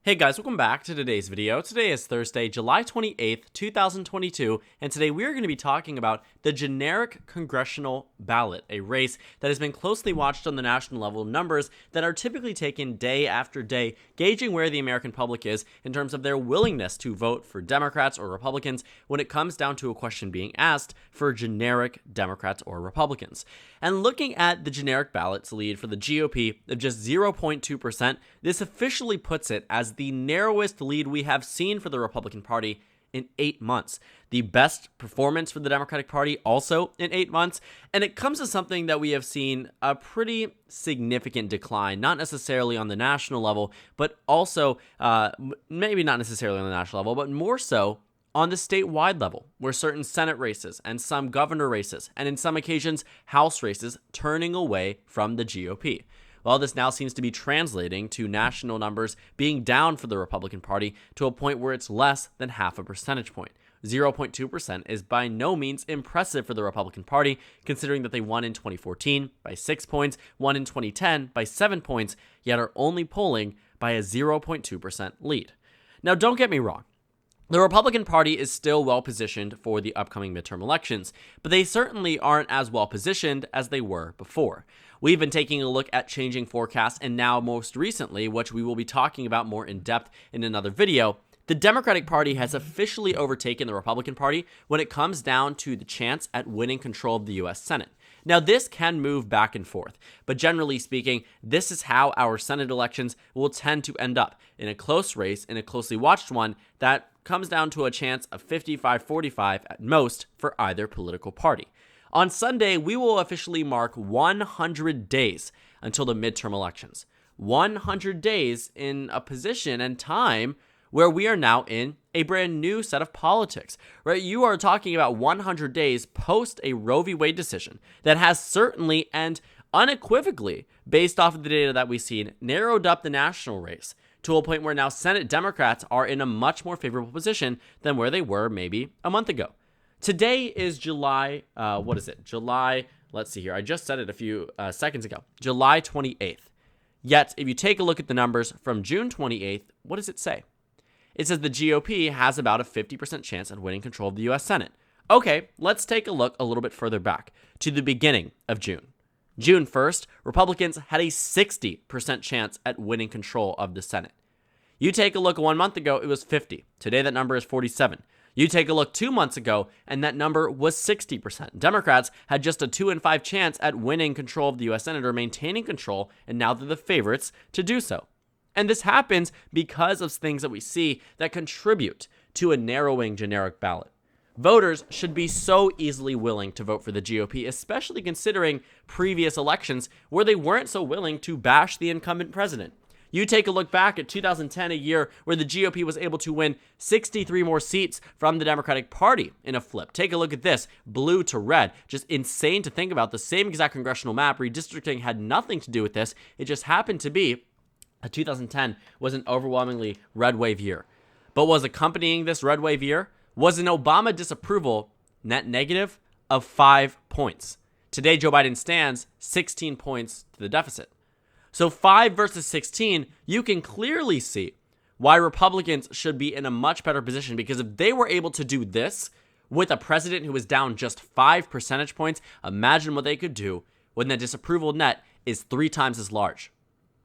Hey guys, welcome back to today's video. Today is Thursday, July 28th, 2022, and today we are going to be talking about the generic congressional ballot, a race that has been closely watched on the national level, numbers that are typically taken day after day, gauging where the American public is in terms of their willingness to vote for Democrats or Republicans when it comes down to a question being asked for generic Democrats or Republicans. And looking at the generic ballot's lead for the GOP of just 0.2%, this officially puts it as the narrowest lead we have seen for the Republican Party in 8 months. The best performance for the Democratic Party also in 8 months. And it comes to something that we have seen a pretty significant decline, not necessarily on the national level, but also maybe not necessarily on the national level, but more so on the statewide level, where certain Senate races and some governor races, and in some occasions, House races, turning away from the GOP. Well, this now seems to be translating to national numbers being down for the Republican Party to a point where it's less than half a percentage point. 0.2% is by no means impressive for the Republican Party, considering that they won in 2014 by 6 points, won in 2010 by 7 points, yet are only polling by a 0.2% lead. Now, don't get me wrong. The Republican Party is still well positioned for the upcoming midterm elections, but they certainly aren't as well positioned as they were before. We've been taking a look at changing forecasts, and now most recently, which we will be talking about more in depth in another video, the Democratic Party has officially overtaken the Republican Party when it comes down to the chance at winning control of the U.S. Senate. Now, this can move back and forth, but generally speaking, this is how our Senate elections will tend to end up, in a close race, in a closely watched one that comes down to a chance of 55-45 at most for either political party. On Sunday, we will officially mark 100 days until the midterm elections. 100 days in a position and time where we are now in a brand new set of politics, right? You are talking about 100 days post a Roe v. Wade decision that has certainly and unequivocally, based off of the data that we've seen, narrowed up the national race to a point where now Senate Democrats are in a much more favorable position than where they were maybe a month ago. Today is July, let's see here, I just said it a few seconds ago, July 28th. Yet, if you take a look at the numbers from June 28th, what does it say? It says the GOP has about a 50% chance at winning control of the U.S. Senate. Okay, let's take a look a little bit further back to the beginning of June. June 1st, Republicans had a 60% chance at winning control of the Senate. You take a look 1 month ago, it was 50. Today, that number is 47. You take a look 2 months ago, and that number was 60%. Democrats had just a 2 in 5 chance at winning control of the U.S. Senate or maintaining control, and now they're the favorites to do so. And this happens because of things that we see that contribute to a narrowing generic ballot. Voters should be so easily willing to vote for the GOP, especially considering previous elections where they weren't so willing to bash the incumbent president. You take a look back at 2010, a year where the GOP was able to win 63 more seats from the Democratic Party in a flip. Take a look at this, blue to red. Just insane to think about. The same exact congressional map. Redistricting had nothing to do with this. It just happened to be 2010 was an overwhelmingly red wave year. But was accompanying this red wave year was an Obama disapproval net negative of 5 points. Today, Joe Biden stands 16 points to the deficit. So 5 versus 16, you can clearly see why Republicans should be in a much better position, because if they were able to do this with a president who was down just 5 percentage points, imagine what they could do when the disapproval net is 3 times as large.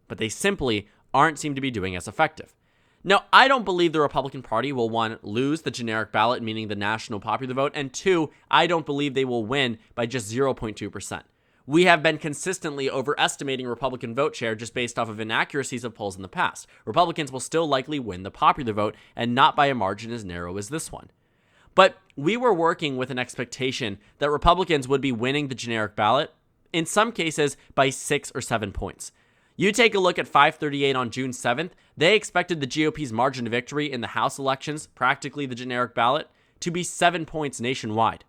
But they simply aren't seem to be doing as effective. Now, I don't believe the Republican Party will, 1, lose the generic ballot, meaning the national popular vote, and 2, I don't believe they will win by just 0.2%. We have been consistently overestimating Republican vote share just based off of inaccuracies of polls in the past. Republicans will still likely win the popular vote, and not by a margin as narrow as this one. But we were working with an expectation that Republicans would be winning the generic ballot, in some cases by 6 or 7 points. You take a look at FiveThirtyEight on June 7th, they expected the GOP's margin of victory in the House elections, practically the generic ballot, to be 7 points nationwide.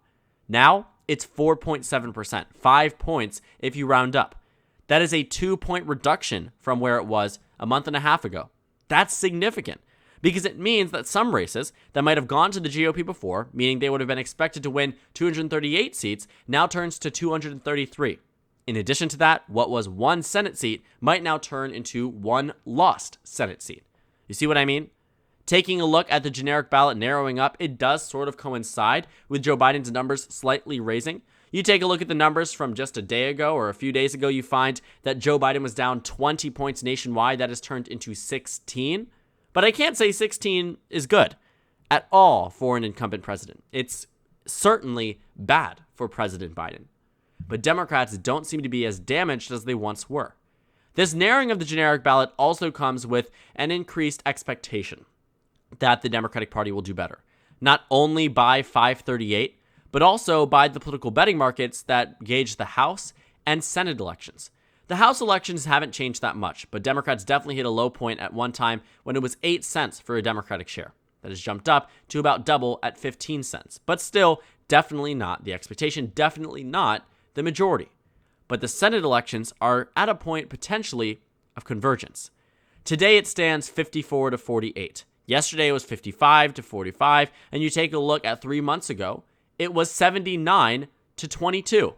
Now, it's 4.7%, 5 points if you round up. That is a 2-point reduction from where it was a month and a half ago. That's significant, because it means that some races that might have gone to the GOP before, meaning they would have been expected to win 238 seats, now turns to 233. In addition to that, what was 1 Senate seat might now turn into 1 lost Senate seat. You see what I mean? Taking a look at the generic ballot narrowing up, it does sort of coincide with Joe Biden's numbers slightly raising. You take a look at the numbers from just a day ago or a few days ago, you find that Joe Biden was down 20 points nationwide. That has turned into 16. But I can't say 16 is good at all for an incumbent president. It's certainly bad for President Biden. But Democrats don't seem to be as damaged as they once were. This narrowing of the generic ballot also comes with an increased expectation that the Democratic Party will do better, not only by 538, but also by the political betting markets that gauge the House and Senate elections. The House elections haven't changed that much, but Democrats definitely hit a low point at one time when it was 8 cents for a Democratic share. That has jumped up to about double at 15 cents, but still definitely not the expectation, definitely not the majority. But the Senate elections are at a point potentially of convergence. Today it stands 54 to 48. Yesterday it was 55 to 45, and you take a look at 3 months ago, it was 79 to 22.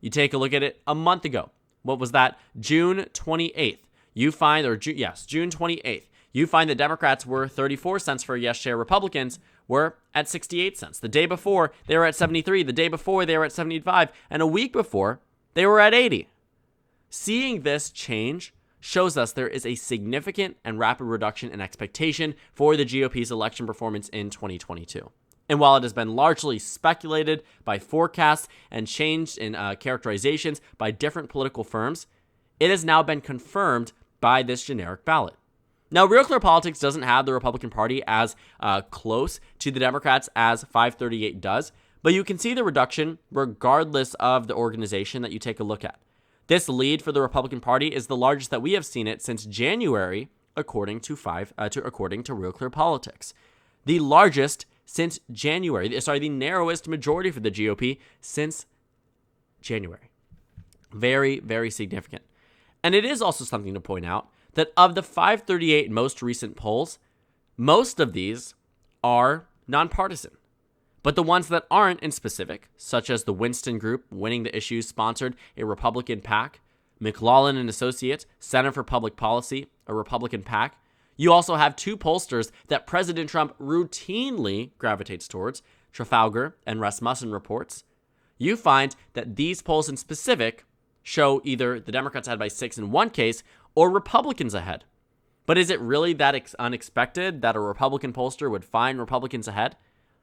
You take a look at it a month ago. What was that? June 28th. June 28th. You find that Democrats were 34 cents for a yes share. Republicans were at 68 cents. The day before, they were at 73. The day before, they were at 75. And a week before, they were at 80. Seeing this change shows us there is a significant and rapid reduction in expectation for the GOP's election performance in 2022. And while it has been largely speculated by forecasts and changed in characterizations by different political firms, it has now been confirmed by this generic ballot. Now, Real Clear Politics doesn't have the Republican Party as close to the Democrats as 538 does, but you can see the reduction regardless of the organization that you take a look at. This lead for the Republican Party is the largest that we have seen it since January, according to Real Clear Politics. The largest since January. The narrowest majority for the GOP since January. Very, very significant. And it is also something to point out that of the 538 most recent polls, most of these are nonpartisan. But the ones that aren't in specific, such as the Winston Group, Winning the Issues, sponsored a Republican PAC, McLaughlin and Associates, Center for Public Policy, a Republican PAC. You also have 2 pollsters that President Trump routinely gravitates towards, Trafalgar and Rasmussen reports. You find that these polls in specific show either the Democrats ahead by 6 in one case or Republicans ahead. But is it really that unexpected that a Republican pollster would find Republicans ahead?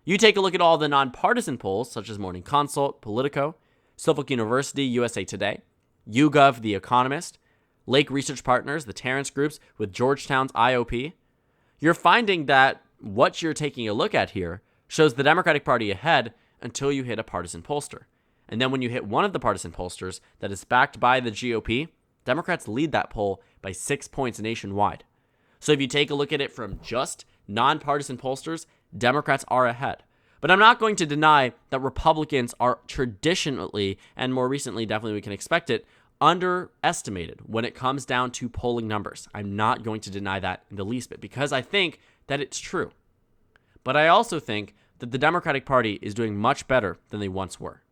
You take a look at all the nonpartisan polls, such as Morning Consult, Politico, Suffolk University, USA Today, YouGov, The Economist, Lake Research Partners, the Terrence Groups with Georgetown's IOP. You're finding that what you're taking a look at here shows the Democratic Party ahead until you hit a partisan pollster. And then when you hit one of the partisan pollsters that is backed by the GOP, Democrats lead that poll by 6 points nationwide. So if you take a look at it from just nonpartisan pollsters, Democrats are ahead. But I'm not going to deny that Republicans are traditionally, and more recently definitely we can expect it, underestimated when it comes down to polling numbers. I'm not going to deny that in the least bit because I think that it's true. But I also think that the Democratic Party is doing much better than they once were.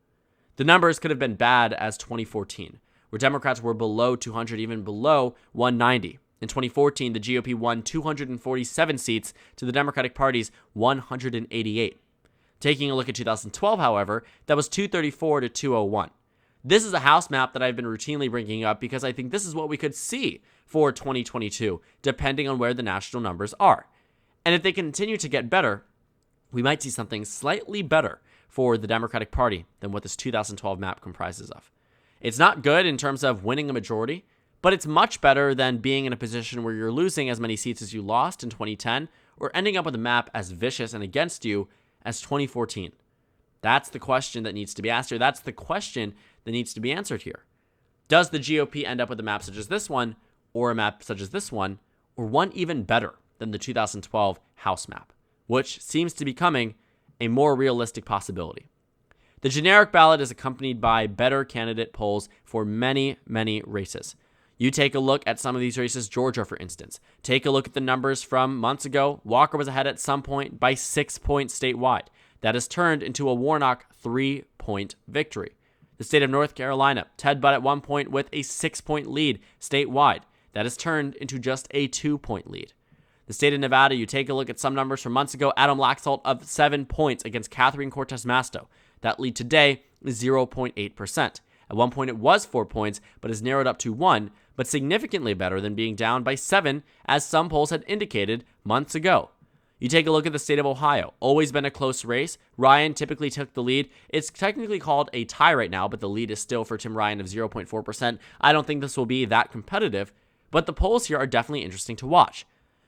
The numbers could have been bad as 2014, where Democrats were below 200, even below 190. In 2014, the GOP won 247 seats to the Democratic Party's 188. Taking a look at 2012, however, that was 234 to 201. This is a House map that I've been routinely bringing up because I think this is what we could see for 2022, depending on where the national numbers are. And if they continue to get better, we might see something slightly better for the Democratic Party than what this 2012 map comprises of. It's not good in terms of winning a majority, but it's much better than being in a position where you're losing as many seats as you lost in 2010 or ending up with a map as vicious and against you as 2014. That's the question that needs to be asked here. That's the question that needs to be answered here. Does the GOP end up with a map such as this one, or a map such as this one, or one even better than the 2012 House map, which seems to be becoming a more realistic possibility? The generic ballot is accompanied by better candidate polls for many, many races. You take a look at some of these races, Georgia, for instance. Take a look at the numbers from months ago. Walker was ahead at some point by 6 points statewide. That has turned into a Warnock 3-point victory. The state of North Carolina, Ted Budd at one point with a 6-point lead statewide. That has turned into just a 2-point lead. The state of Nevada, you take a look at some numbers from months ago, Adam Laxalt of 7 points against Catherine Cortez Masto. That lead today is 0.8%. At one point it was 4 points, but has narrowed up to 1, but significantly better than being down by 7, as some polls had indicated months ago. You take a look at the state of Ohio, always been a close race. Ryan typically took the lead. It's technically called a tie right now, but the lead is still for Tim Ryan of 0.4%. I don't think this will be that competitive, but the polls here are definitely interesting to watch.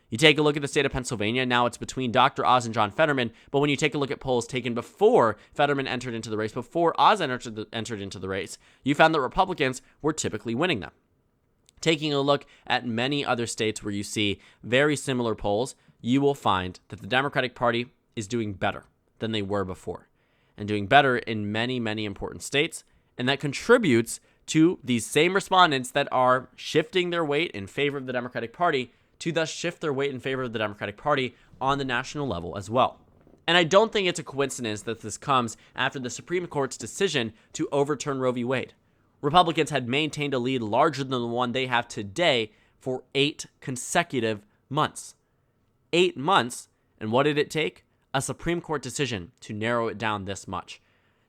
You take a look at the state of Pennsylvania. Now it's between Dr. Oz and John Fetterman, but when you take a look at polls taken before Fetterman entered into the race, before Oz entered into the race, you found that Republicans were typically winning them. Taking a look at many other states where you see very similar polls, you will find that the Democratic Party is doing better than they were before, and doing better in many, many important states, and that contributes to these same respondents that are shifting their weight in favor of the Democratic Party to thus shift their weight in favor of the Democratic Party on the national level as well. And I don't think it's a coincidence that this comes after the Supreme Court's decision to overturn Roe v. Wade. Republicans had maintained a lead larger than the one they have today for 8 consecutive months. 8 months, and what did it take? A Supreme Court decision to narrow it down this much.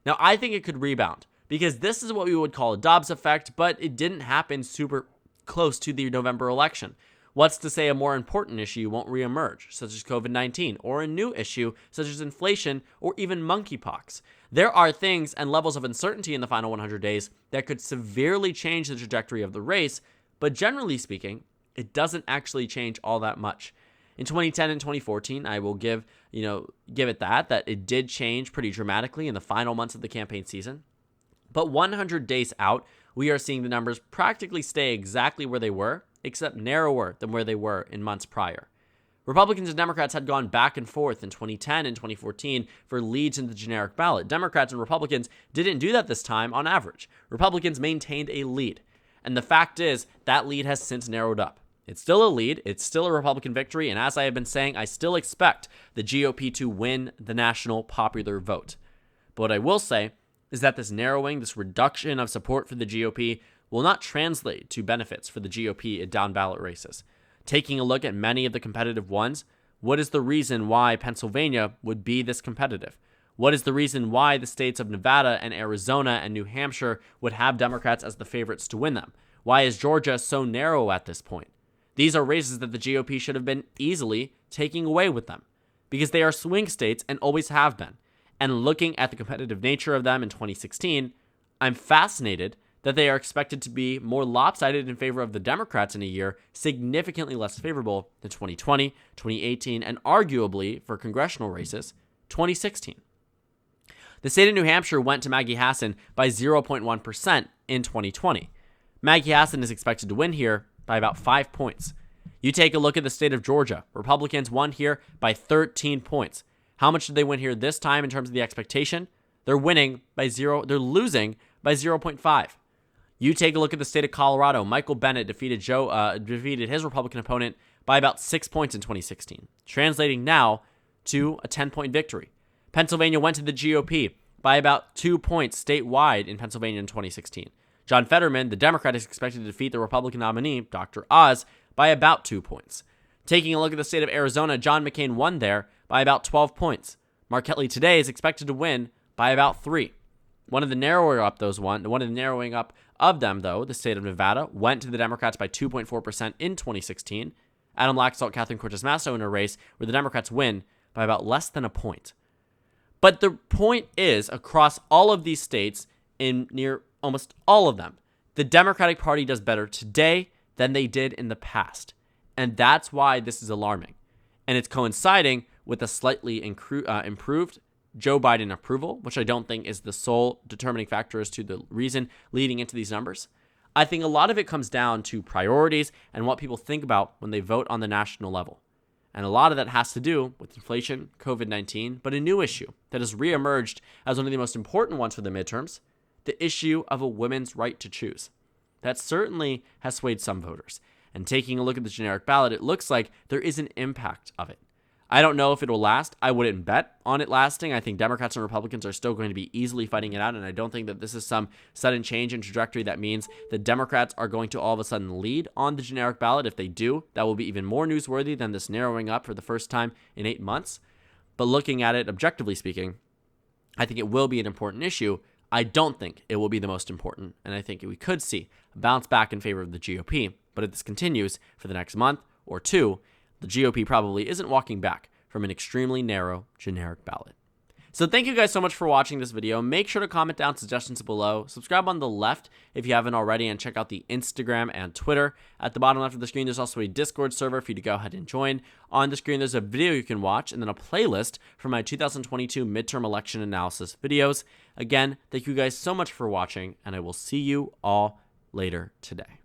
Now, I think it could rebound, because this is what we would call a Dobbs effect, but it didn't happen super close to the November election. What's to say a more important issue won't reemerge, such as COVID-19, or a new issue, such as inflation, or even monkeypox? There are things and levels of uncertainty in the final 100 days that could severely change the trajectory of the race, but generally speaking, it doesn't actually change all that much. In 2010 and 2014, I will give it that it did change pretty dramatically in the final months of the campaign season. But 100 days out, we are seeing the numbers practically stay exactly where they were, except narrower than where they were in months prior. Republicans and Democrats had gone back and forth in 2010 and 2014 for leads in the generic ballot. Democrats and Republicans didn't do that this time on average. Republicans maintained a lead. And the fact is, that lead has since narrowed up. It's still a lead, it's still a Republican victory, and as I have been saying, I still expect the GOP to win the national popular vote. But what I will say is that this narrowing, this reduction of support for the GOP will not translate to benefits for the GOP in down-ballot races. Taking a look at many of the competitive ones, what is the reason why Pennsylvania would be this competitive? What is the reason why the states of Nevada and Arizona and New Hampshire would have Democrats as the favorites to win them? Why is Georgia so narrow at this point? These are races that the GOP should have been easily taking away with them, because they are swing states and always have been. And looking at the competitive nature of them in 2016, I'm fascinated that they are expected to be more lopsided in favor of the Democrats in a year significantly less favorable than 2020, 2018, and arguably, for congressional races, 2016. The state of New Hampshire went to Maggie Hassan by 0.1% in 2020. Maggie Hassan is expected to win here by about 5 points. You take a look at the state of Georgia. Republicans won here by 13 points. How much did they win here this time in terms of the expectation? They're losing by 0.5. You take a look at the state of Colorado. Michael Bennet defeated his Republican opponent by about 6 points in 2016, translating now to a 10-point victory. Pennsylvania went to the GOP by about 2 points statewide in Pennsylvania in 2016. John Fetterman, the Democrat, is expected to defeat the Republican nominee, Dr. Oz, by about 2 points. Taking a look at the state of Arizona, John McCain won there by about 12 points. Mark Kelly today is expected to win by about 3. One of the narrowing up of them, though, the state of Nevada, went to the Democrats by 2.4% in 2016. Adam Laxalt, Catherine Cortez Masto in a race where the Democrats win by about less than a point. But the point is, across all of these states, in near almost all of them, the Democratic Party does better today than they did in the past. And that's why this is alarming. And it's coinciding with a slightly improved Joe Biden approval, which I don't think is the sole determining factor as to the reason leading into these numbers. I think a lot of it comes down to priorities and what people think about when they vote on the national level. And a lot of that has to do with inflation, COVID-19, but a new issue that has reemerged as one of the most important ones for the midterms, the issue of a woman's right to choose. That certainly has swayed some voters. And taking a look at the generic ballot, it looks like there is an impact of it. I don't know if it will last. I wouldn't bet on it lasting. I think Democrats and Republicans are still going to be easily fighting it out, and I don't think that this is some sudden change in trajectory that means the Democrats are going to all of a sudden lead on the generic ballot. If they do, that will be even more newsworthy than this narrowing up for the first time in 8 months. But looking at it objectively speaking, I think it will be an important issue. I don't think it will be the most important, and I think we could see a bounce back in favor of the GOP. But if this continues for the next month or two, the GOP probably isn't walking back from an extremely narrow generic ballot. So thank you guys so much for watching this video. Make sure to comment down suggestions below. Subscribe on the left if you haven't already, and check out the Instagram and Twitter. At the bottom left of the screen, there's also a Discord server for you to go ahead and join. On the screen, there's a video you can watch, and then a playlist for my 2022 midterm election analysis videos. Again, thank you guys so much for watching, and I will see you all later today.